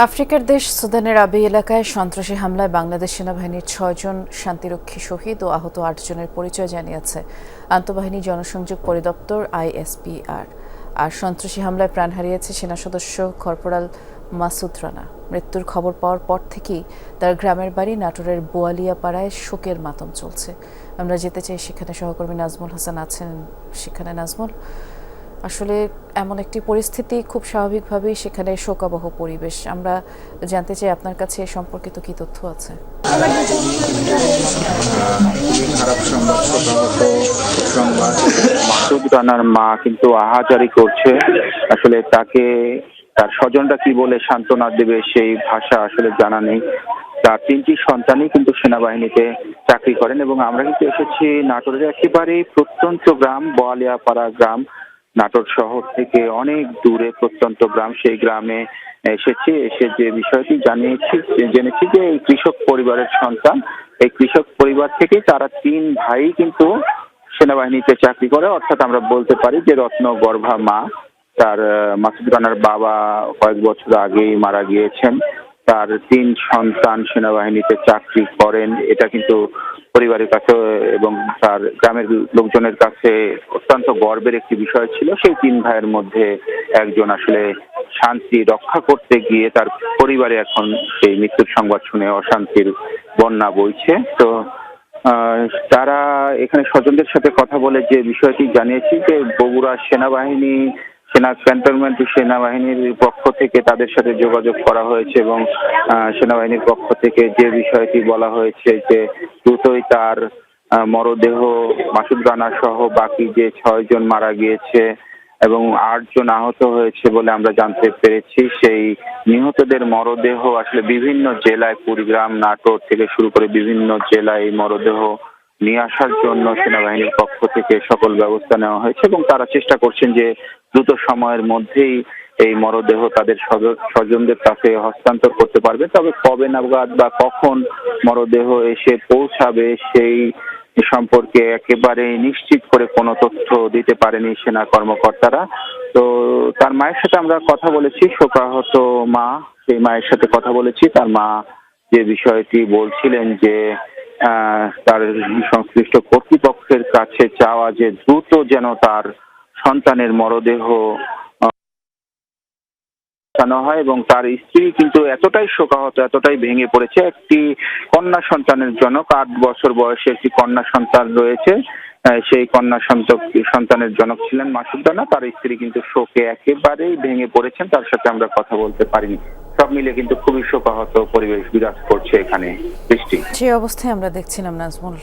আফ্রিকার দেশ সুদানের আবি এলাকায় সন্ত্রাসী হামলায় বাংলাদেশ সেনাবাহিনীর ৬ জন শান্তিরক্ষী শহীদ ও আহত ৮ জনের পরিচয় জানিয়েছে আন্তঃবাহিনী জনসংযোগ পরিদপ্তর আইএসপিআর। আর সন্ত্রাসী হামলায় প্রাণ হারিয়েছে সেনা সদস্য কর্পোরাল মাসুদ রানা। মৃত্যুর খবর পাওয়ার পর থেকেই তার গ্রামের বাড়ি নাটোরের বোয়ালিয়াপাড়ায় শোকের মাতম চলছে। আমরা যেতে চাই সেখানে, সহকর্মী নাজমুল হাসান আছেন সেখানে। নাজমুল, আসলে এমন একটি পরিস্থিতি, খুব স্বাভাবিকভাবেই সেখানে শোকাবহ পরিবেশ। আমরা জানতে চাই আপনার কাছে এ সম্পর্কিত কি তথ্য আছে। খারাপ সংবাদ, শোকাহত সংবাদ। মাসুদ রানার মা কিন্তু আহাজারি করছে। আসলে তাকে তার স্বজনরা কি বলে সান্ত্বনা দেবে সেই ভাষা আসলে জানা নেই। তার 3টি সন্তানই কিন্তু সেনাবাহিনীতে চাকরি করেন এবং আমরা কিন্তু এসেছি নাটোরের একেবারে প্রত্যন্ত গ্রাম বোয়ালিয়াপাড়া গ্রাম। নাটোর শহর থেকে অনেক দূরে প্রত্যন্ত গ্রাম, সেই গ্রামে এসে যে বিষয়টি জেনেছি যে এই কৃষক পরিবারের সন্তান। এই কৃষক পরিবার থেকে তারা 3 ভাই কিন্তু সেনাবাহিনীতে চাকরি করে, অর্থাৎ আমরা বলতে পারি যে রত্ন গর্ভা মা। তার মাসুদ রানার বাবা কয়েক বছর আগেই মারা গিয়েছেন। তার 3 সন্তান সেনাবাহিনীতে চাকরি করেন, এটা কিন্তু পরিবারের কাছে এবং তার গ্রামের লোকজনের কাছে অত্যন্ত গর্বের একটি বিষয় ছিল। সেই 3 ভাইয়ের মধ্যে একজন আসলে শান্তি রক্ষা করতে গিয়ে তার পরিবারে এখন সেই মৃত্যুর সংবাদ শুনে অশান্তির বন্যা বইছে। তো তারা এখানে স্বজনদের সাথে কথা বলে যে বিষয়টি জানিয়েছি যে বগুড়া ক্যান্টনমেন্ট সেনাবাহিনীর পক্ষ থেকে তাদের সাথে যোগাযোগ করা হয়েছে এবং সেনাবাহিনীর পক্ষ থেকে যে বিষয়টি বলা হয়েছে যে দ্রুতই তার মরদেহ মাসুদ রানা সহ বাকি যে 6 জন মারা গিয়েছে এবং 8 জন আহত হয়েছে বলে আমরা জানতে পেরেছি। সেই নিহতদের মরদেহ আসলে বিভিন্ন জেলায়, কুড়িগ্রাম, নাটোর থেকে শুরু করে বিভিন্ন জেলায় এই মরদেহ নিয়ে আসার জন্য সেনাবাহিনীর পক্ষ থেকে সকল ব্যবস্থা নেওয়া হয়েছে এবং তারা চেষ্টা করছেন যে দ্রুত সময়ের মধ্যেই এই মরদেহ তাদের স্বজনদের কাছে হস্তান্তর করতে পারবে। তবে কবে নাগাদ বা কখন মরদেহ এসে পৌঁছাবে সেই সম্পর্কে একেবারে নিশ্চিত করে কোনো তথ্য দিতে পারেনি সেনা কর্মকর্তারা। তো তার মায়ের সাথে আমরা কথা বলেছি, শোকাহত মা, সেই মায়ের সাথে কথা বলেছি। তার মা যে বিষয়টি বলছিলেন যে তার সংশ্লিষ্ট কর্তৃপক্ষের কাছে চাওয়া যে দ্রুত যেন তার সন্তানের মরদেহ হয় এবং তার স্ত্রী কিন্তু এতটাই শোকাহত, এতটাই ভেঙে পড়েছে। একটি কন্যা সন্তানের জনক, 8 বছর বয়সে একটি কন্যা সন্তান রয়েছে। সেই কন্যা সন্তানের জনক ছিলেন মাসুদ রানা। তার স্ত্রী কিন্তু শোকে একেবারেই ভেঙে পড়েছেন, তার সাথে আমরা কথা বলতে পারিনি। সব মিলে কিন্তু খুবই শোকাহত পরিবেশ বিরাজ করছে এখানে। বৃষ্টি, যে অবস্থায় আমরা দেখছিলাম নাজমুল।